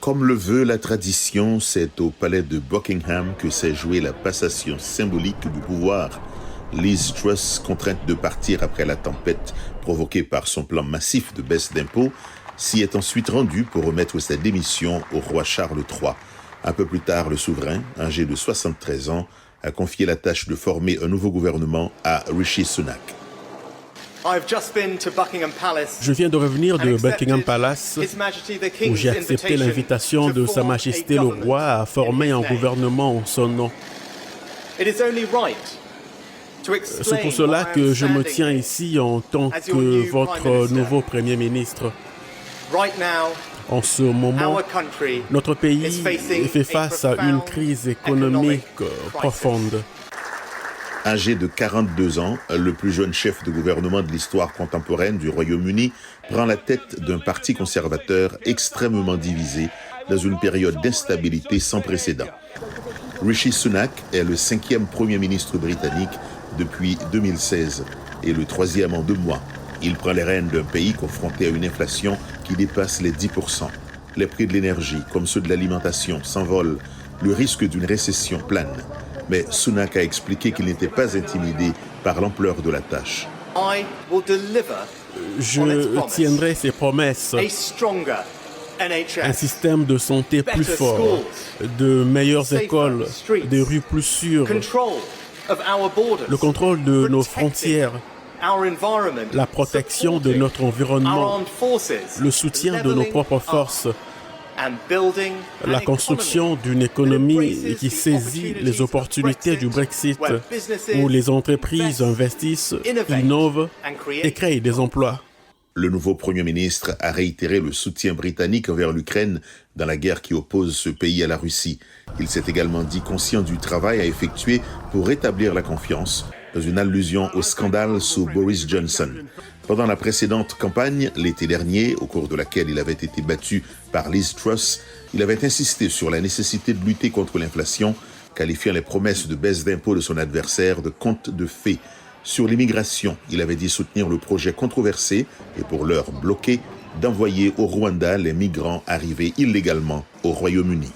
Comme le veut la tradition, c'est au palais de Buckingham que s'est jouée la passation symbolique du pouvoir. Liz Truss, contrainte de partir après la tempête provoquée par son plan massif de baisse d'impôts, s'y est ensuite rendue pour remettre sa démission au roi Charles III. Un peu plus tard, le souverain, âgé de 73 ans, a confié la tâche de former un nouveau gouvernement à Rishi Sunak. Je viens de revenir de Buckingham Palace où j'ai accepté l'invitation de Sa Majesté le Roi à former un gouvernement en son nom. C'est pour cela que je me tiens ici en tant que votre nouveau Premier ministre. En ce moment, notre pays fait face à une crise économique profonde. Âgé de 42 ans, le plus jeune chef de gouvernement de l'histoire contemporaine du Royaume-Uni prend la tête d'un parti conservateur extrêmement divisé dans une période d'instabilité sans précédent. Rishi Sunak est le 5e Premier ministre britannique depuis 2016 et le 3e en 2 mois. Il prend les rênes d'un pays confronté à une inflation qui dépasse les 10%. Les prix de l'énergie, comme ceux de l'alimentation, s'envolent. Le risque d'une récession plane. Mais Sunak a expliqué qu'il n'était pas intimidé par l'ampleur de la tâche. Je tiendrai ses promesses. Un système de santé plus fort, de meilleures écoles, des rues plus sûres, le contrôle de nos frontières, la protection de notre environnement, le soutien de nos propres forces, la construction d'une économie qui saisit les opportunités du Brexit, où les entreprises investissent, innovent et créent des emplois. Le nouveau Premier ministre a réitéré le soutien britannique envers l'Ukraine dans la guerre qui oppose ce pays à la Russie. Il s'est également dit conscient du travail à effectuer pour rétablir la confiance, dans une allusion au scandale sous Boris Johnson. Pendant la précédente campagne, l'été dernier, au cours de laquelle il avait été battu par Liz Truss, il avait insisté sur la nécessité de lutter contre l'inflation, qualifiant les promesses de baisse d'impôts de son adversaire de contes de fées. Sur l'immigration, il avait dit soutenir le projet controversé et pour l'heure bloqué d'envoyer au Rwanda les migrants arrivés illégalement au Royaume-Uni.